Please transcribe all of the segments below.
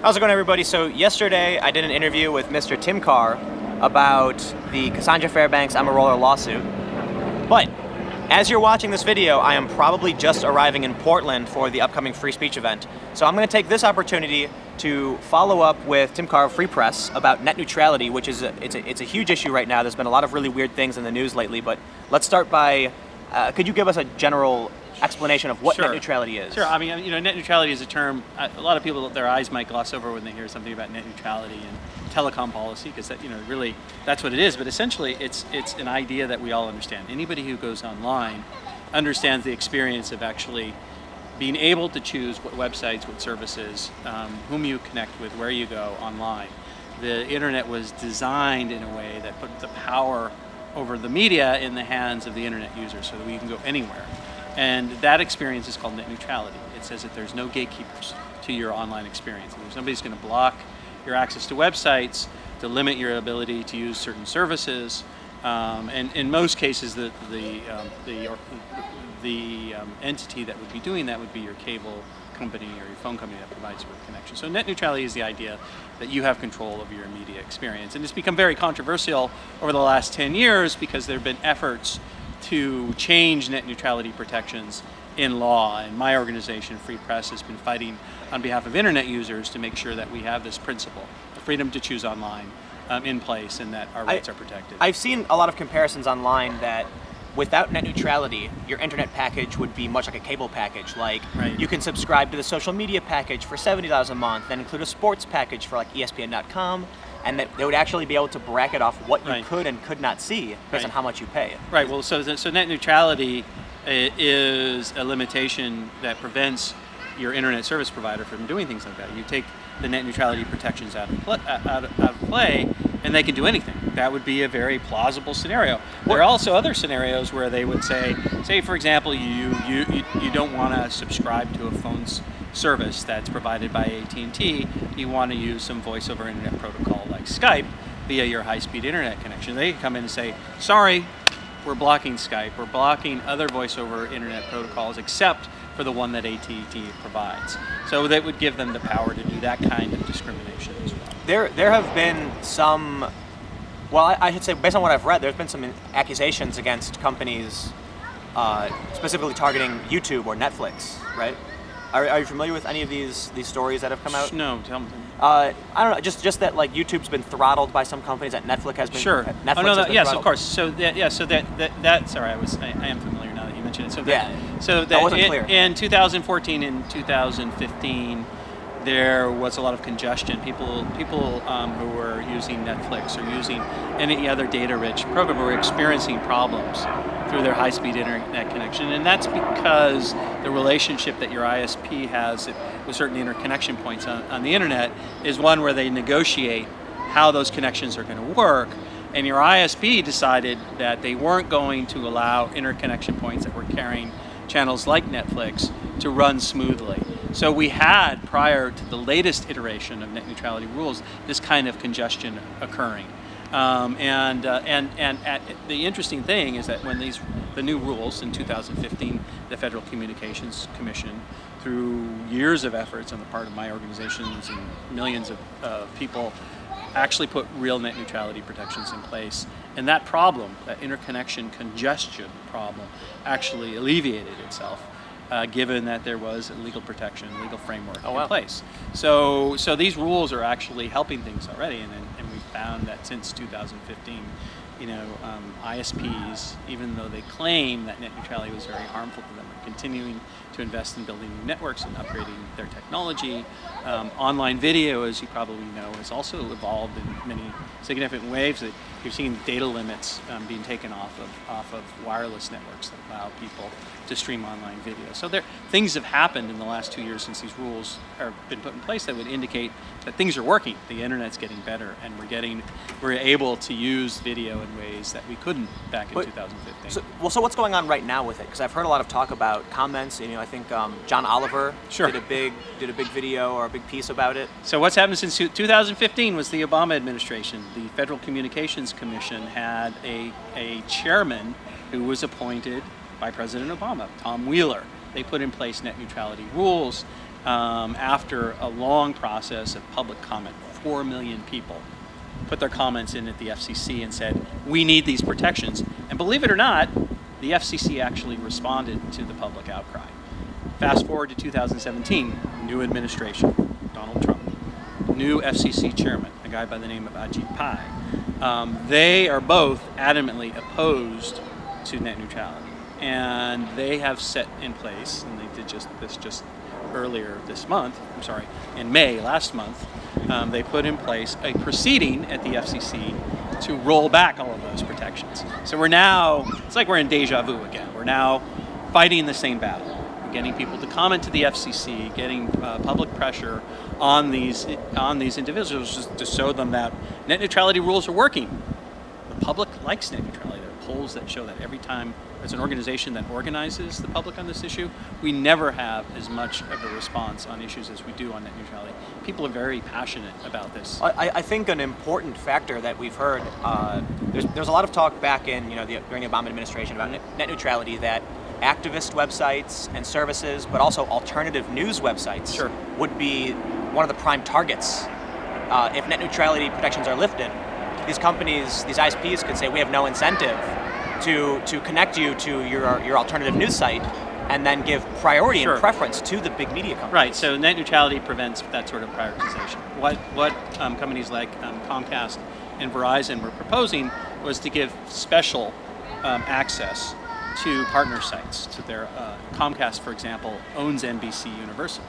How's it going, everybody? So yesterday I did an interview with Mr. Tim Karr about the Cassandra Fairbanks I'm a Roller lawsuit. But as you're watching this video, I am probably just arriving in Portland for the upcoming free speech event. So I'm going to take this opportunity to follow up with Tim Karr of Free Press about net neutrality, which is it's a huge issue right now. There's been a lot of really weird things in the news lately, but let's start by, could you give us a general explanation of what net neutrality is? Sure. I mean, you know, net neutrality is a term a lot of people, their eyes might gloss over when they hear something about net neutrality and telecom policy, because that, you know, really that's what it is. But essentially, it's an idea that we all understand. Anybody who goes online understands the experience of actually being able to choose what websites, what services, whom you connect with, where you go online. The internet was designed in a way that put the power over the media in the hands of the internet user, so that we can go anywhere. And that experience is called net neutrality. It says that there's no gatekeepers to your online experience. If somebody's going to block your access to websites, to limit your ability to use certain services, and in most cases, the entity that would be doing that would be your cable company or your phone company that provides you with connection. So net neutrality is the idea that you have control over your media experience. And it's become very controversial over the last 10 years because there have been efforts to change net neutrality protections in law, and my organization, Free Press, has been fighting on behalf of internet users to make sure that we have this principle, the freedom to choose online, in place, and that our rights are protected. I've seen a lot of comparisons online that without net neutrality, your internet package would be much like a cable package. Like, you can subscribe to the social media package for $70 a month, then include a sports package for like ESPN.com, and that they would actually be able to bracket off what you could and could not see based on how much you pay. Right. Well, so net neutrality is a limitation that prevents your internet service provider from doing things like that. You take the net neutrality protections out of play, and they can do anything. That would be a very plausible scenario. There are also other scenarios where they would say, for example, you don't want to subscribe to a phone's service that's provided by AT&T. You want to use some voice over internet protocol like Skype via your high-speed internet connection. They come in and say, sorry, we're blocking Skype. We're blocking other voice over internet protocols except for the one that AT&T provides. So that would give them the power to do that kind of discrimination as well. There have been some, well, I should say, based on what I've read, there's been some accusations against companies specifically targeting YouTube or Netflix, right? Are you familiar with any of these stories that have come out? No, tell me. I don't know, just that like YouTube's been throttled by some companies, that Netflix has been. Sure. Netflix no, has been yes, throttled. of course. So that sorry, I am familiar now that you mentioned it. So that wasn't clear. In 2014 and 2015, there was a lot of congestion. People who were using Netflix or using any other data-rich program were experiencing problems through their high-speed internet connection, and that's because the relationship that your ISP has with certain interconnection points on the internet is one where they negotiate how those connections are going to work, and your ISP decided that they weren't going to allow interconnection points that were carrying channels like Netflix to run smoothly. So we had, prior to the latest iteration of net neutrality rules, this kind of congestion occurring. And the interesting thing is that when the new rules in 2015, the Federal Communications Commission, through years of efforts on the part of my organizations and millions of people, actually put real net neutrality protections in place. And that problem, that interconnection congestion problem, actually alleviated itself. Given that there was a legal protection, legal framework in place. So these rules are actually helping things already, and we found that since 2015, ISPs, even though they claim that net neutrality was very harmful to them, are continuing to invest in building new networks and upgrading their technology. Online video, as you probably know, has also evolved in many significant ways. That you've seen data limits being taken off of wireless networks that allow people to stream online video. So things have happened in the last 2 years since these rules have been put in place that would indicate that things are working. The internet's getting better, and we're able to use video in ways that we couldn't back in 2015. So what's going on right now with it? Because I've heard a lot of talk about comments. I think John Oliver did a big video or a big piece about it. So what's happened since 2015 was the Obama administration. The Federal Communications Commission had a chairman who was appointed by President Obama, Tom Wheeler. They put in place net neutrality rules, after a long process of public comment. 4 million people put their comments in at the FCC and said, we need these protections. And believe it or not, the FCC actually responded to the public outcry. Fast forward to 2017, new administration, Donald Trump, new FCC chairman, a guy by the name of Ajit Pai. They are both adamantly opposed to net neutrality. And they have set in place, and they did just earlier this month, in May last month, they put in place a proceeding at the FCC to roll back all of those protections. So we're now, it's like we're in deja vu again. We're now fighting the same battle. We're getting people to comment to the FCC, getting public pressure on these individuals just to show them that net neutrality rules are working. The public likes net neutrality. There are polls that show that every time there's an organization that organizes the public on this issue, we never have as much of a response on issues as we do on net neutrality. People are very passionate about this. I think an important factor that we've heard, there's a lot of talk back in during the Obama administration about net neutrality, that activist websites and services, but also alternative news websites would be one of the prime targets. If net neutrality protections are lifted, these companies, these ISPs could say we have no incentive to connect you to your alternative news site and then give priority and preference to the big media companies. Right, so net neutrality prevents that sort of prioritization. What companies like Comcast and Verizon were proposing was to give special access to partner sites. So their Comcast, for example, owns NBC Universal.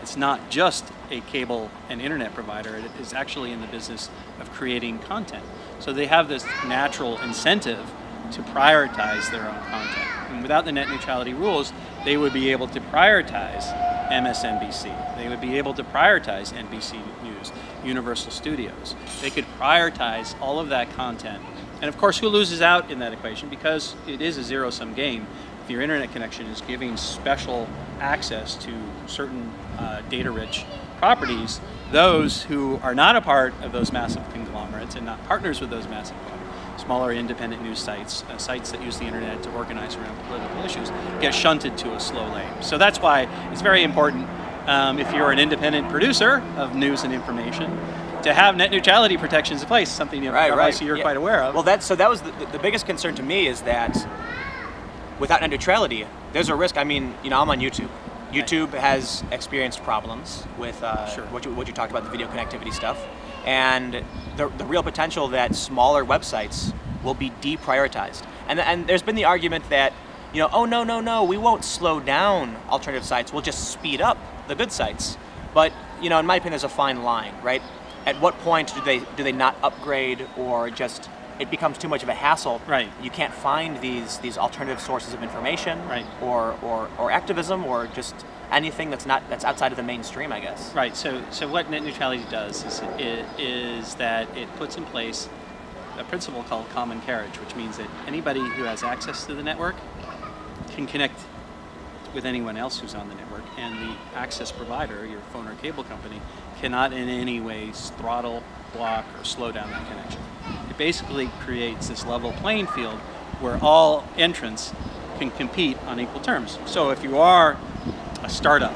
It's not just a cable and internet provider, it is actually in the business of creating content. So they have this natural incentive to prioritize their own content. And without the net neutrality rules, they would be able to prioritize MSNBC. They would be able to prioritize NBC News, Universal Studios. They could prioritize all of that content. And of course, who loses out in that equation? Because it is a zero-sum game. If your internet connection is giving special access to certain data-rich properties, those who are not a part of those massive conglomerates and not partners with those massive conglomerates, smaller independent news sites, sites that use the internet to organize around political issues, get shunted to a slow lane. So that's why it's very important, if you're an independent producer of news and information, to have net neutrality protections in place, something you're quite aware of. Well, that was the biggest concern to me, is that without net neutrality, there's a risk. I mean, I'm on YouTube. YouTube has experienced problems with what you talked about, the video connectivity stuff, and the real potential that smaller websites will be deprioritized. And there's been the argument that, oh no, we won't slow down alternative sites, we'll just speed up the good sites. But in my opinion, there's a fine line, right? At what point do they not upgrade, or just it becomes too much of a hassle? Right. You can't find these alternative sources of information, right, or activism, or just anything that's outside of the mainstream, I guess. Right. So what net neutrality does is that it puts in place a principle called common carriage, which means that anybody who has access to the network can connect with anyone else who's on the network, and the access provider, your phone or cable company, cannot in any way throttle, block, or slow down that connection. It basically creates this level playing field where all entrants can compete on equal terms. So if you are a startup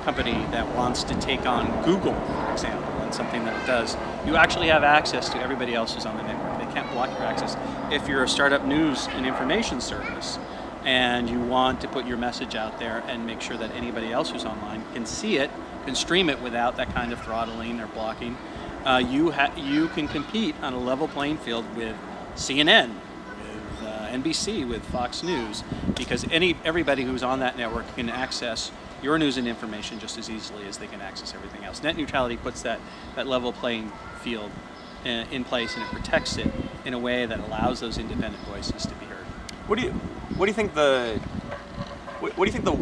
company that wants to take on Google, for example, and something that it does, you actually have access to everybody else who's on the network. They can't block your access. If you're a startup news and information service, and you want to put your message out there and make sure that anybody else who's online can see it, can stream it without that kind of throttling or blocking, you can compete on a level playing field with CNN, with NBC, with Fox News, because everybody who's on that network can access your news and information just as easily as they can access everything else. Net neutrality puts that level playing field in place, and it protects it in a way that allows those independent voices to be heard. What do you think the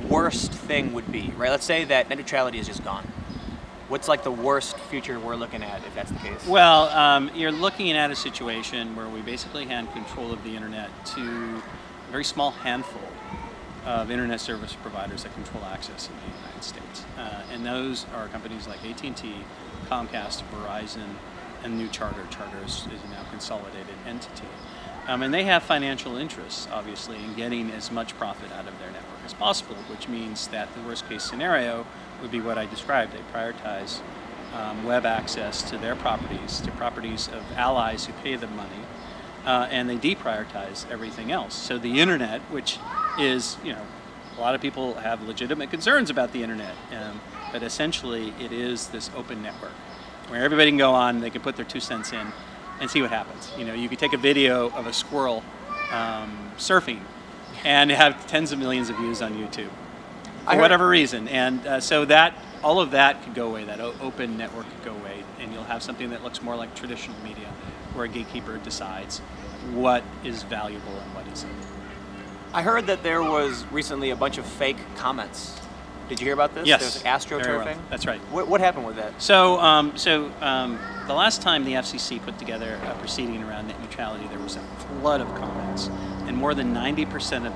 worst thing would be, right? Let's say that net neutrality is just gone. What's like the worst future we're looking at if that's the case? Well, you're looking at a situation where we basically hand control of the internet to a very small handful of internet service providers that control access in the United States. And those are companies like AT&T, Comcast, Verizon, and New Charter. Charter is a now consolidated entity. And they have financial interests, obviously, in getting as much profit out of their network as possible, which means that the worst case scenario would be what I described. They prioritize web access to their properties, of allies who pay them money, and they deprioritize everything else. So the internet, which is, a lot of people have legitimate concerns about the internet, but essentially it is this open network where everybody can go on, they can put their 2 cents in and see what happens. You could take a video of a squirrel surfing and have tens of millions of views on YouTube for whatever reason. And so that all of that could go away, that open network could go away, and you'll have something that looks more like traditional media, where a gatekeeper decides what is valuable and what isn't. I heard that there was recently a bunch of fake comments. Did you hear about this? Yes. There was astroturfing? Well. That's right. What happened with that? So, the last time the FCC put together a proceeding around net neutrality, there was a flood of comments, and more than 90%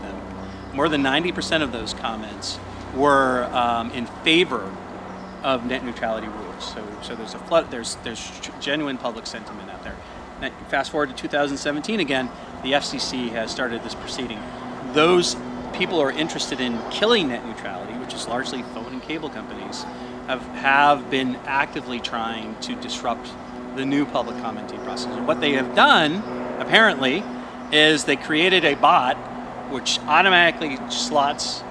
of those comments were in favor of net neutrality rules. So there's a flood. There's genuine public sentiment out there. Now, fast forward to 2017 again, the FCC has started this proceeding. Those people who are interested in killing net neutrality, which is largely phone and cable companies, have been actively trying to disrupt the new public commenting process. And what they have done, apparently, is they created a bot which automatically slots,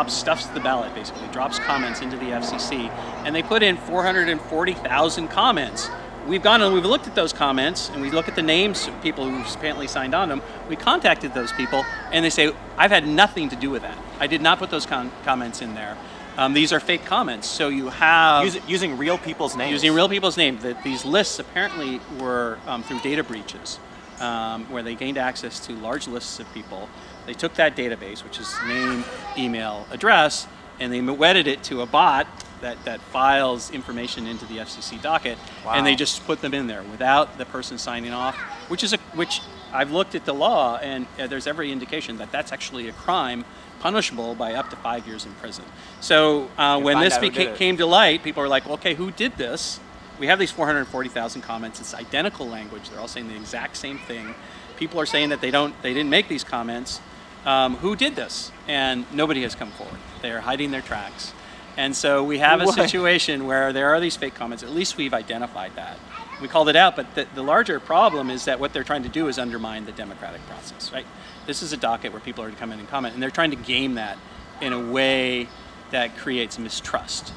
stuffs the ballot, basically, drops comments into the FCC, and they put in 440,000 comments. We've gone and we've looked at those comments, and we look at the names of people who apparently signed on them. We contacted those people, and they say, I've had nothing to do with that. I did not put those comments in there. These are fake comments. So you have... Using real people's names. Using real people's names. These lists apparently were through data breaches, where they gained access to large lists of people. They took that database, which is name, email, address, and they wedded it to a bot that files information into the FCC docket, and they just put them in there without the person signing off, which I've looked at the law, and there's every indication that that's actually a crime punishable by up to 5 years in prison. So when this came to light, people were like, well, okay, who did this? We have these 440,000 comments. It's identical language. They're all saying the exact same thing. People are saying that they didn't make these comments. Who did this? And nobody has come forward. They're hiding their tracks. And so we have a situation where there are these fake comments. At least we've identified that. We called it out, but the larger problem is that what they're trying to do is undermine the democratic process, right? This is a docket where people are to come in and comment, and they're trying to game that in a way that creates mistrust.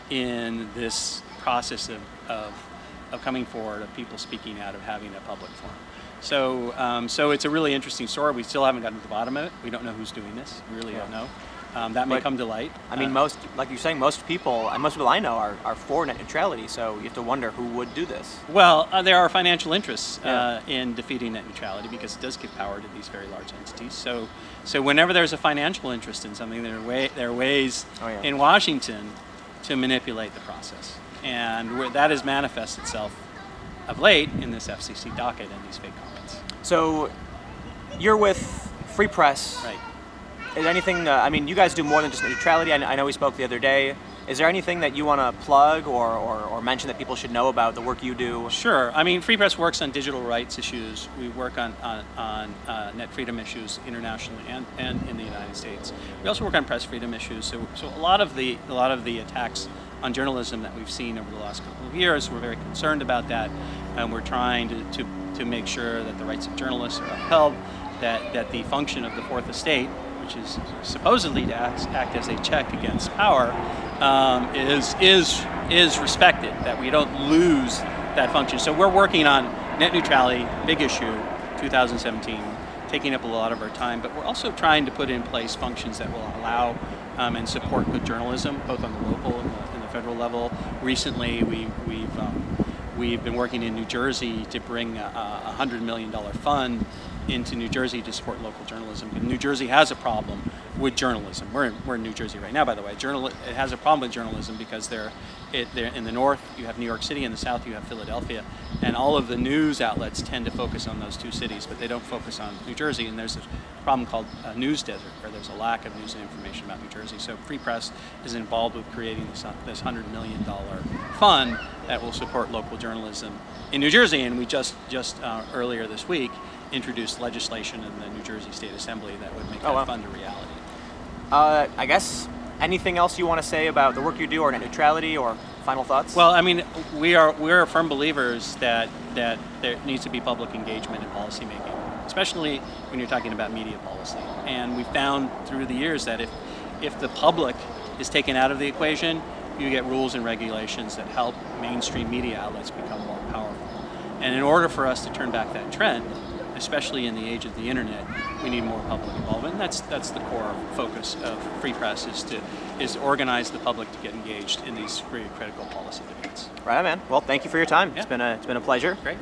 In this process of coming forward, of people speaking out, of having a public forum. So it's a really interesting story. We still haven't gotten to the bottom of it. We don't know who's doing this. We really don't know. That may come to light. I mean, like you're saying, most people I know are for net neutrality, so you have to wonder who would do this. Well, there are financial interests in defeating net neutrality because it does give power to these very large entities. So whenever there's a financial interest in something, there are ways in Washington to manipulate the process. And that has manifested itself of late in this FCC docket and these fake comments. So you're with Free Press. Right. Is there anything, you guys do more than just neutrality. I know we spoke the other day. Is there anything that you want to plug or mention that people should know about the work you do? Sure. Free Press works on digital rights issues. We work on net freedom issues internationally and in the United States. We also work on press freedom issues. So a lot of the attacks on journalism that we've seen over the last couple of years, we're very concerned about that, and we're trying to make sure that the rights of journalists are upheld, that the function of the Fourth Estate, which is supposedly to act as a check against power, is respected, that we don't lose that function. So we're working on net neutrality, big issue, 2017, taking up a lot of our time, but we're also trying to put in place functions that will allow and support good journalism, both on the local and the federal level. Recently, we've been working in New Jersey to bring a $100 million fund into New Jersey to support local journalism. New Jersey has a problem with journalism. We're in New Jersey right now, by the way. It has a problem with journalism because they're in the north you have New York City, in the south you have Philadelphia, and all of the news outlets tend to focus on those two cities, but they don't focus on New Jersey. And there's a problem called a news desert, where there's a lack of news and information about New Jersey. So Free Press is involved with creating this $100 million fund that will support local journalism in New Jersey. And we just earlier this week introduced legislation in the New Jersey State Assembly that would make that fund a reality. I guess anything else you want to say about the work you do or net neutrality or final thoughts? Well, I mean, we're firm believers that there needs to be public engagement in policymaking, especially when you're talking about media policy. And we found through the years that if the public is taken out of the equation, you get rules and regulations that help mainstream media outlets become more powerful. And in order for us to turn back that trend, especially in the age of the internet, we need more public involvement. And that's the core focus of Free Press, is organize the public to get engaged in these very critical policy debates. Right on, man. Well, thank you for your time. Yeah. It's been a pleasure. Great.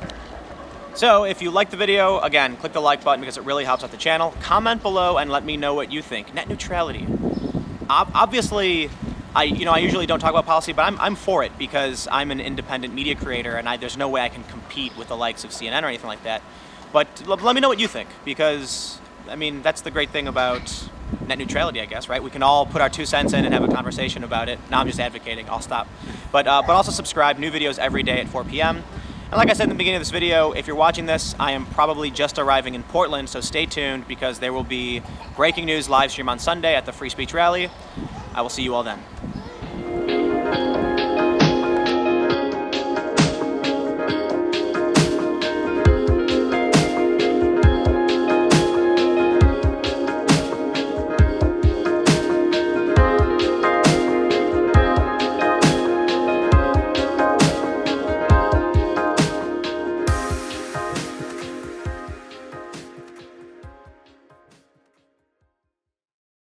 So if you liked the video, again, click the like button because it really helps out the channel. Comment below and let me know what you think. Net neutrality. Obviously, I usually don't talk about policy, but I'm for it because I'm an independent media creator and there's no way I can compete with the likes of CNN or anything like that. But let me know what you think, because I mean that's the great thing about net neutrality, I guess, right? We can all put our 2 cents in and have a conversation about it. Now I'm just advocating. I'll stop. But also subscribe. New videos every day at 4 p.m. And like I said in the beginning of this video, if you're watching this, I am probably just arriving in Portland, so stay tuned because there will be breaking news live stream on Sunday at the Free Speech Rally. I will see you all then.